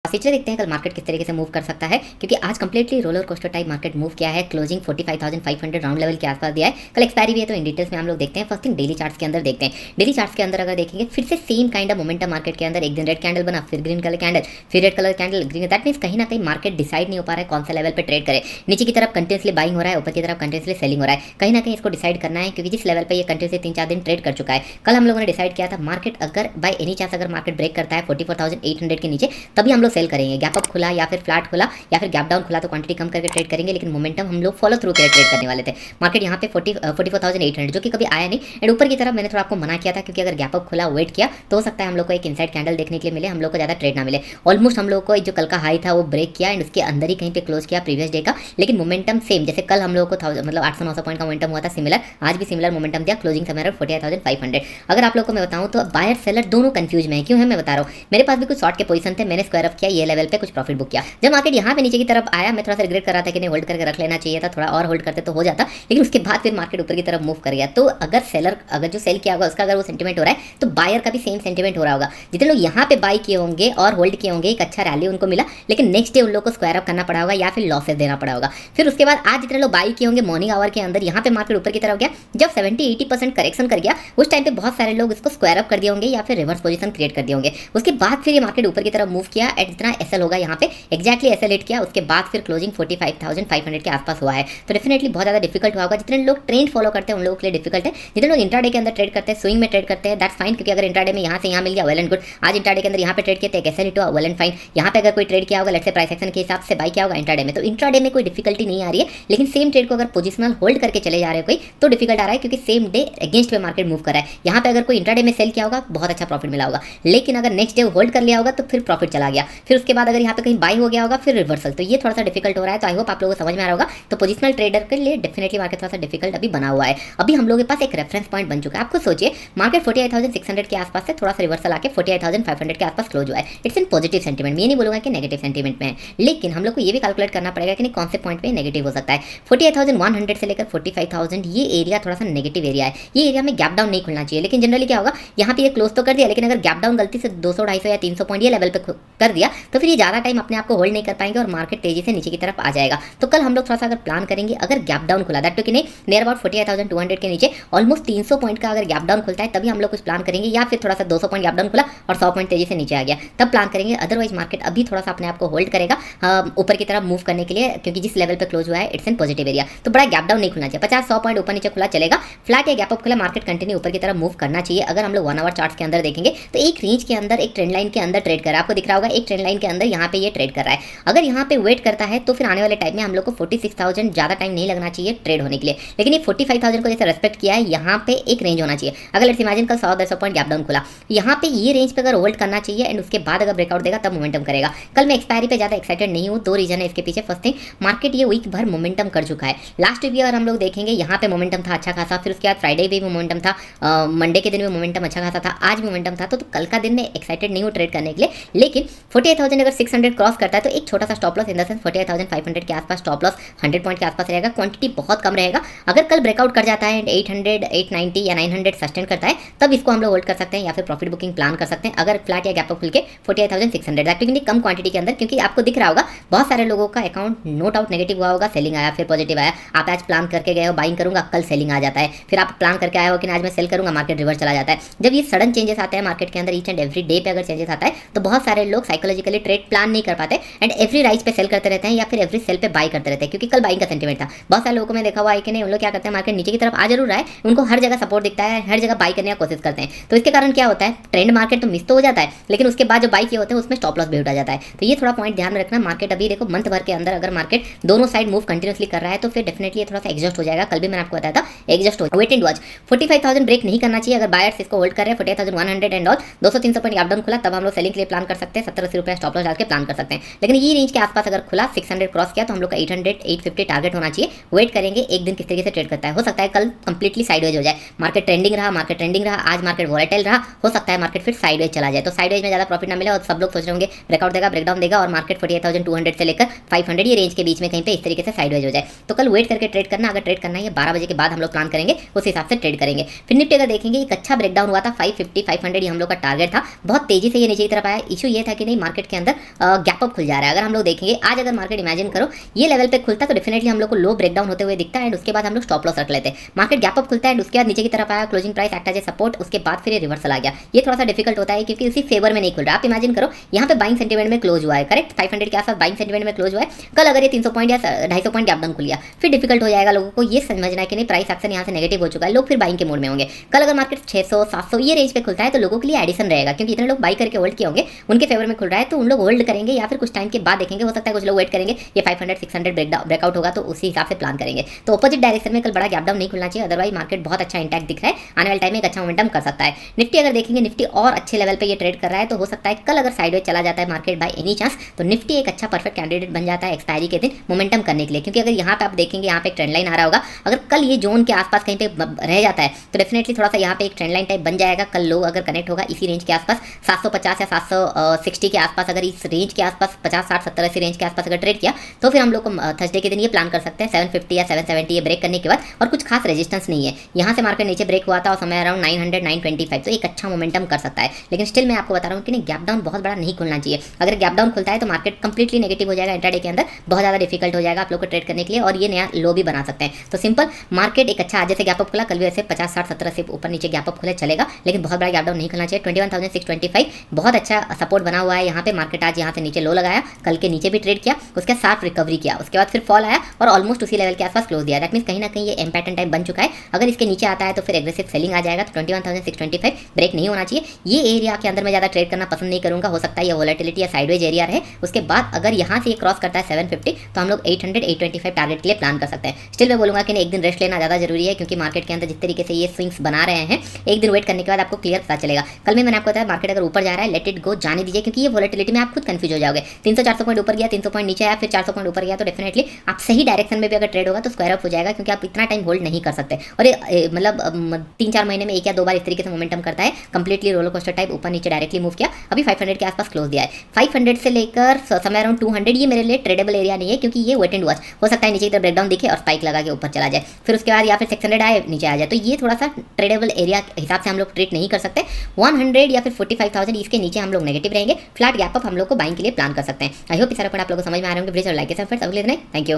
Feature देखते हैं कल मार्केट किस तरीके से मूव कर सकता है, क्योंकि आज completely roller coaster type market move किया है। क्लोजिंग 45,500 राउंड लेवल के आसपास दिया है। कल एक्सपायरी भी है, तो इन डिटेल्स में हम लोग देखते हैं। फर्स्ट थिंग डेली चार्ट्स के अंदर देखते हैं। डेली चार्ट्स के अंदर अगर देखेंगे फिर से same kind of momentum market के अंदर एक दिन रेड कैंडल बना, फिर ग्रीन कलर कैंडल, फिर red colour candle, green. That means कहीं ना कहीं मार्केट डिसाइड नहीं हो पा रहा है कौन सा लेवल पे ट्रेड करे। नीचे की तरफ कंटिन्यूसली बाइंग हो रहा है, ऊपर की तरफ कंटिन्यूसली सेलिंग हो रहा है। कहीं ना कहीं इसको डिसाइड करना है, क्योंकि जिस लेवल पे ये कंटिन्यूसली 3-4 दिन ट्रेड कर चुका है। कल हम लोगों ने डिसाइड किया था मार्केट अगर बाय एनी चांस अगर मार्केट ब्रेक करता है 44,800 के नीचे, तभी हम लोग सेल करेंगे। गैप अप खुला या फिर फ्लैट खुला या फिर गैप डाउन खुला तो क्वांटिटी कम करके ट्रेड करेंगे, लेकिन मोमेंटम हम लोग फॉलो थ्रू के ट्रेड करने वाले थे। मार्केट यहाँ पे 44,800 जो कि कभी आया नहीं। एंड ऊपर की तरफ मैंने थोड़ा आपको मना किया था, क्योंकि अगर गैप अप खुला वेट किया तो हो सकता है हम लोग को एक इनसाइड कैंडल देखने के लिए मिले, हम लोग को ज़्यादा ट्रेड ना मिले। ऑलमोस्ट हम लोग को जो कल का हाई था वो ब्रेक किया एंड उसके अंदर ही कहीं पे क्लोज किया प्रीवियस डे का, लेकिन मोमेंटम सेम जैसे कल हम लोग को मतलब 800-900 पॉइंट का मोमेंटम हुआ था, सिमिलर आज भी सिमिलर मोमेंटम दिया। क्लोजिंग समय 48,500। अगर आप लोग को मैं बताऊं तो बायर सेलर दोनों कंफ्यूज में है। क्यों है मैं बता रहा हूँ, मेरे पास भी कुछ शॉर्ट के पोजीशन थे, मैंने स्क्वायर अप किया, ये लेवल पे कुछ प्रॉफिट बुक किया। जब मार्केट यहाँ पे नीचे की तरफ आया मैं थोड़ा सा रिग्रेट कर रहा था कि नहीं होल्ड करके रख लेना चाहिए था, थोड़ा और होल्ड करते तो हो जाता, लेकिन उसके बाद फिर मार्केट ऊपर की तरफ मूव कर गया। तो अगर सेलर अगर जो सेल किया होगा उसका अगर वो सेंटीमेंट हो रहा है तो बायर का भी सेम सेंटीमेंट हो रहा होगा। जितने लोग यहाँ पे बाई किए होंगे और होल्ड किए होंगे एक अच्छा रैली उनको मिला, लेकिन नेक्स्ट डे उन लोग को स्क्वायर अप करना पड़ा होगा या फिर लॉसेस देना पड़ा होगा। फिर उसके बाद आज जितने लोग बाई किए होंगे मॉर्निंग आवर के अंदर यहाँ पे मार्केट ऊपर की तरफ गया, जब 70-80% करेक्शन कर गया उस टाइम पे बहुत सारे लोग इसको स्क्वायर अप कर दिए होंगे या फिर रिवर्स पोजीशन क्रिएट कर दिए होंगे। उसके बाद फिर ये मार्केट ऊपर की तरफ मूव किया एट जितना एसएल होगा यहाँ पे एक्जैक्टली एसएल हिट किया, उसके बाद फिर क्लोजिंग 45,500 के आसपास हुआ है। तो डेफिनेटली बहुत ज़्यादा डिफिकल्ट हुआ होगा। जितने लोग ट्रेंड फॉलो करते हैं उन लोगों के लिए डिफिकल्ट है। जितने लोग इंट्राडे के अंदर ट्रेड करते हैं, स्विंग में ट्रेड करते हैं, दैट्स फाइन, क्योंकि अगर इंट्राडे में यहाँ से यहाँ मिल गया वेल एंड गुड। आज इंट्राडे के अंदर यहाँ पे ट्रेड किया तो एक एसएल हिट हुआ, वेल एंड फाइन। यहाँ पे अगर कोई ट्रेड किया होगा लेट्स से प्राइस एक्शन के हिसाब से बाई किया होगा इंट्राडे में, तो इंट्राडे में कोई डिफिकल्टी नहीं आ रही है। लेकिन सेम ट्रेड को अगर पोजिशनल होल्ड करके चले जा रहे हो कोई तो डिफिकल्ट आ रहा है, क्योंकि सेम डे अगेंस्ट पे मार्केट मूव कर रहा है। यहाँ पे अगर कोई इंट्राडे में सेल किया होगा बहुत अच्छा प्रॉफिट मिला होगा, लेकिन अगर नेक्स्ट डे होल्ड कर लिया होगा तो फिर प्रॉफिट चला गया। फिर उसके बाद अगर यहाँ पे कहीं बाई हो गया होगा फिर रिवर्सल, तो ये थोड़ा सा डिफिकल्ट हो रहा है। तो आई होप आप लोगों को समझ में आ रहा होगा। तो पोजिशनल ट्रेडर के लिए डेफिनेटली मार्केट थोड़ा सा डिफिकल्ट अभी बना हुआ है। अभी हम लोगों के पास एक रेफरेंस पॉइंट बन चुका है। आपको सोचिए मार्केट 48,600 के आसपास से थोड़ा सा रिवर्सल आके 48,500 के आसपास क्लोज हुआ है। इट्स इन पॉजिटिव सेंटीमेंट, मैं ये नहीं बोलूंगा कि नेगेटिव सेंटीमेंट में है, लेकिन हम लोग को ये भी कैलकुलेट करना पड़ेगा कि कौन से पॉइंट पे नेगेटिव हो सकता है। 48,100 से लेकर 45,000 ये एरिया थोड़ा सा नेगेटिव एरिया है। ये एरिया में गैप डाउन नहीं खुलना चाहिए, लेकिन जनरली क्या होगा यहाँ पे ये क्लोज तो कर दिया, लेकिन अगर गैप डाउन गलती से 200, 250 या 300 पॉइंट ये लेवल पे कर दिया तो फिर ये ज़्यादा टाइम अपने आप को होल्ड नहीं कर पाएंगे और मार्केट तेजी से नीचे की तरफ आ जाएगा। तो कल हम लोग थोड़ा सा अगर प्लान करेंगे, अगर गैप डाउन खुला दैट टू कि नहीं नियर अबाउट 48,200 के नीचे ऑलमोस्ट 300 पॉइंट का अगर गैप डाउन खुलता है तभी हम लोग कुछ प्लान करेंगे, या फिर थोड़ा सा 200 पॉइंट गैप डाउन खुला और 100 पॉइंट तेजी से नीचे आ गया तब प्लान करेंगे। अदरवाइज मार्केट अभी थोड़ा सा अपने आप को होल्ड करेगा ऊपर की तरफ मूव करने के लिए, क्योंकि जिस लेवल पे क्लोज हुआ है इट्स इन पॉजिटिव एरिया। तो बड़ा गैप डाउन नहीं खुलना चाहिए। 50-100 पॉइंट ऊपर नीचे खुला चलेगा, फ्लैट या गैप अप खुला मार्केट कंटिन्यू ऊपर की तरफ मूव करना चाहिए। अगर हम लोग 1 आवर चार्ट्स के अंदर देखेंगे तो एक रेंज के अंदर एक ट्रेंड लाइन के अंदर ट्रेड कर रहा है, आपको दिख रहा होगा एक ट्रेंड लाइन के अंदर यहाँ पे ये ट्रेड कर रहा है। अगर यहाँ पे वेट करता है तो फिर आने वाले टाइम में हम लोग को 46,000 ज़्यादा टाइम नहीं लगना चाहिए ट्रेड होने के लिए, लेकिन ये 45,000 को जैसे रेस्पेक्ट किया है यहाँ पे एक रेंज होना चाहिए। अगर लेट्स इमेजिन कल 100-150 पॉइंट गैप डाउन खुला, यहाँ पे ये रेंज पे अगर होल्ड करना चाहिए एंड उसके बाद अगर ब्रेकआउट देगा तब मोमेंटम करेगा। कल मैं एक्सपायरी पे ज़्यादा एक्साइटेड नहीं हूँ, 2 रीजन है इसके पीछे। फर्स्ट थिंग मार्केट ये वीक भर मोमेंटम कर चुका है। लास्ट वीक भी अगर हम लोग देखेंगे यहाँ पे मोमेंटम था अच्छा खासा, फिर उसके बाद फ्राइडे भी मोमेंटम था, मंडे के दिन भी मोमेंटम अच्छा खासा था, आज मोमेंटम था। तो कल का दिन मैं एक्साइटेड नहीं हूँ ट्रेड करने के लिए, लेकिन 48,600 क्रॉस करता है तो एक छोटा सा stop loss in the sense 48,500 के आसपास स्टॉप लॉस 100 पॉइंट के आसपास रहेगा। क्वांटिटी बहुत कम रहेगा। अगर कल ब्रेकआउट कर जाता है 800, 890 या 900 सस्टेन करता है तब इसको हम लोग होल्ड कर सकते हैं या फिर प्रॉफिट बुकिंग प्लान कर सकते हैं। अगर फ्लैट या गैप अप खुल के 48,600 दैट कम क्वांटिटी के अंदर, क्योंकि आपको दिख रहा होगा बहुत सारे लोगों का अकाउंट नो डाउट नेगेटिव हुआ होगा, सेलिंग आया फिर पॉजिटिव आया। आप आज प्लान करके गए हो बाइंग करूंगा, कल सेलिंग आ जाता है, फिर आप प्लान करके आए हो कि आज मैं सेल करूंगा, मार्केट रिवर्स चला जाता है। जब ये सडन चेंजेस आते हैं मार्केट के अंदर ईच एंड एवरी डे पे अगर चेंजेस आता है तो बहुत सारे लोग साइकोलॉजिकली ट्रेड प्लान नहीं कर पाते एंड एवरी राइज पे सेल करते रहते हैं या फिर एवरी सेल पे बाई करते रहते हैं, क्योंकि कल बाइंग का सेंटीमेंट था। बहुत सारे लोगों को मैं देखा हुआ है कि नहीं उन लोग क्या करते हैं मार्केट नीचे की तरफ आ जरूर रहा है, उनको हर जगह सपोर्ट दिखता है, हर जगह बाई करने की कोशिश करते हैं। तो इसके कारण क्या होता है ट्रेंड मार्केट तो मिस तो हो जाता है, लेकिन उसके बाद जो बाई किए होते हैं उसमें स्टॉप लॉस भी उठा जाता है। तो ये थोड़ा पॉइंट ध्यान में रखना। मार्केट अभी देखो मंथ भर के अंदर अगर मार्केट दोनों साइड मूव कंटिन्यूसली कर रहा है तो फिर डेफिनेटली थोड़ा सा एग्जॉस्ट हो जाएगा। कल भी मैंने आपको बताया था एग्जॉस्ट हो। वेट एंड वॉच 45,000 ब्रेक नहीं करना चाहिए। अगर बायर्स इसको होल्ड कर रहे हैं 48,100 and all 200-300 point gap down खुला तब हम लोग सेलिंग के लिए प्लान कर सकते हैं, 70-80 रुपये स्टॉप लॉस डाल के प्लान कर सकते हैं। लेकिन ये रेंज के आसपास अगर खुला 600 क्रॉस किया तो हम लोग का 800-850 टारगेट होना चाहिए। वेट करेंगे एक दिन किस तरीके से ट्रेड करता है। हो सकता है कल कंप्लीटली साइडवेज हो जाए, मार्केट ट्रेंडिंग रहा, आज मार्केट वॉलेटाइल रहा, हो सकता है मार्केट फिर साइडवेज चला जाए। तो साइडवेज में ज़्यादा प्रॉफिट ना मिले और सब लोग सोच रहे होंगे ब्रेकआउट देगा, ब्रेकडाउन देगा और मार्केट 48,200 से लेकर 500 ये रेंज के बीच में कहीं पे इस तरीके से साइडवेज हो जाए। तो कल वेट करके ट्रेड करना। अगर ट्रेड करना है 12 बजे के बाद हम लोग प्लान करेंगे, उस हिसाब से ट्रेड करेंगे। फिर निफ्टी अगर देखेंगे एक अच्छा ब्रेकडाउन हुआ था 550-500 ये हम लोग का टारगेट था। बहुत तेजी से ये नीचे की तरफ आया। इशू ये था कि नहीं मार्केट के अंदर गैप अप खुल जा रहा है। अगर हम लोग देखेंगे आज अगर मार्केट इमेजिन करो ये लेवल पे खुलता तो डेफिनेटली हम लोग को लो ब्रेकडाउन होते हुए दिखता है एंड उसके बाद हम लोग स्टॉप लॉस रख लेते हैं। मार्केट गैप अप खुलता है एंड उसके बाद नीचे की तरफ आया, closing price act as a support, उसके बाद फिर ये रिवर्सल आ गया। ये थोड़ा सा डिफिकल्ट होता है क्योंकि उसी फेवर में नहीं खुल रहा। आप इमेजिन करो यहाँ पे बाइंग सेंटीमेंट में क्लोज हुआ है, करेक्ट 500 के आसपास बाइंग सेंटीमेंट में क्लोज हुआ है। कल अगर ये 300 पॉइंट या 250 पॉइंट गैप डाउन खुल गया फिर डिफिकल्ट हो जाएगा लोगों को ये समझना है कि नहीं प्राइस एक्शन यहाँ से नेगेटिव हो चुका है, लोग फिर बाइंग के मोड में होंगे। कल अगर मार्केट 600 700 ये रेंज पे खुलता है तो लोगों के लिए एडिशन रहेगा क्योंकि इतने लोग बाई करके होल्ड किए होंगे, उनके फेवर में खुल रहा है तो उन लोग होल्ड करेंगे या फिर कुछ टाइम के बाद देखेंगे। हो सकता है कुछ लोग वेट करेंगे ये 500 600 ब्रेकआउट होगा तो उसी हिसाब से प्लान करेंगे। तो अपोजिट डायरेक्शन में कल बड़ा गैप डाउन नहीं खुलना चाहिए, अदरवाइज मार्केट बहुत अच्छा इंटैक्ट दिख रहा है, आने वाले टाइम में एक अच्छा मोमेंटम कर सकता है। निफ्टी अगर देखेंगे निफ्टी और अच्छे लेवल पे ये ट्रेड कर रहा है तो हो सकता है कल अगर साइडवेज चला जाता है मार्केट बाय एनी चांस तो निफ्टी एक अच्छा परफेक्ट कैंडिडेट बन जाता है एक्सपायरी के दिन मोमेंटम करने के लिए। क्योंकि अगर यहाँ पे आप देखेंगे यहाँ पे एक ट्रेंड लाइन आ रहा होगा, अगर कल ये जोन के आसपास कहीं पे रह जाता है तो डेफिनेटली थोड़ा सा यहाँ पे एक ट्रेंड लाइन टाइप बन जाएगा। कल लोग अगर कनेक्ट होगा इसी रेंज के आसपास 750 या 760 के आसपास, अगर इस रेंज के आसपास 50 60 70 ऐसी रेंज के आसपास अगर ट्रेड किया तो फिर हम लोग को थर्सडे के दिन ये प्लान कर सकते हैं 750 या 770 ये ब्रेक करने के बाद, और कुछ खास रेजिस्टेंस नहीं है। यहाँ से मार्केट नीचे ब्रेक हुआ था और समय अराउंड 900 925 तो एक अच्छा मोमेंटम कर सकता है। लेकिन स्टिल मैं आपको बता रहा हूँ कि नहीं गैप डाउन बहुत बड़ा नहीं खुलना चाहिए। अगर गैप डाउन खुलता है तो मार्केट कंप्लीटली नेगेटिव हो जाएगा, इंट्राडे के अंदर बहुत ज़्यादा डिफिकल्ट हो जाएगा आप लोग को ट्रेड करने के लिए और ये नया लो भी बना सकते हैं। तो सिंपल मार्केट एक अच्छा आज जैसे गैप अप खुला कल भी ऐसे 50 60 70 से ऊपर नीचे गैप अप खुले चलेगा, लेकिन बहुत बड़ा गैप डाउन नहीं खुलना चाहिए। 21,625 बहुत अच्छा सपोर्ट बना हुआ है यहाँ पे। मार्केट आज यहाँ से नीचे लो लगाया, कल के नीचे भी ट्रेड किया, उसके साथ रिकवरी किया, उसके बाद फिर फॉल आया और ऑलमोस्ट उसी लेवल के आसपास क्लोज दिया। दैट मींस कहीं ना कहीं ये एम पैटर्न टाइप बन चुका है। अगर इसके नीचे आता है तो फिर एग्रेसिव सेलिंग आ जाएगा। तो 21,625 ब्रेक नहीं होना चाहिए। ये एरिया के अंदर मैं ज़्यादा ट्रेड करना पसंद नहीं करूँगा, हो सकता है ये वोलेटिलिटी या साइडवेज एरिया रहे। उसके बाद अगर यहाँ से ये क्रॉस करता है 750 तो हम लोग 800 825 टारगेट के लिए प्लान कर सकते हैं। स्टिल मैं बोलूँगा कि एक दिन रेस्ट लेना ज़्यादा जरूरी है क्योंकि मार्केट के अंदर जिस तरीके से ये स्विंग्स बना रहे हैं एक दिन वेट करने के बाद आपको क्लियर पता चलेगा। कल में मैंने आपको बताया मार्केट अगर ऊपर जा रहा है लेट इट गो, जाने दीजिए क्योंकि ये वोलेटिलिटी में आप खुद कंफ्यूज हो जाओगे। 300 400 पॉइंट ऊपर गया, 300 पॉइंट नीचे आया, फिर 400 पॉइंट ऊपर गया तो डेफिनेटली आप सही डायरेक्शन में भी अगर ट्रेड होगा तो स्क्वायर अप हो जाएगा क्योंकि आप इतना टाइम होल्ड नहीं कर सकते। और ये मतलब 3-4 महीने में एक या दो बार इस तरीके से मोमेंटम करता है, कंप्लीटली रोलर कोस्टर टाइप ऊपर नीचे डायरेक्टली मूव किया। अभी 500 के आसपास क्लोज दिया है। 500 से लेकर समय अराउंड 200 ये मेरे लिए ट्रेडेबल एरिया नहीं है क्योंकि ये वेट एंड वॉच हो सकता है नीचे की तरफ ब्रेकडाउन दिखे और स्पाइक लगा के ऊपर चला जाए, फिर उसके बाद या फिर 600 आए नीचे आ जाए, तो ये थोड़ा सा ट्रेडेबल एरिया हिसाब से हम लोग ट्रेड नहीं कर सकते। 100 या फिर 45,000 इसके नीचे हम लोग नेगेटिव रहेंगे। फ्लैट गैप अप हम लोग को बाइंग के लिए प्लान कर सकते हैं। आई होप सारा पॉइंट आप लोगों को समझ में आ रहे होंगे। वीडियो लाइक के साथ फिर अगले दिन। Thank you.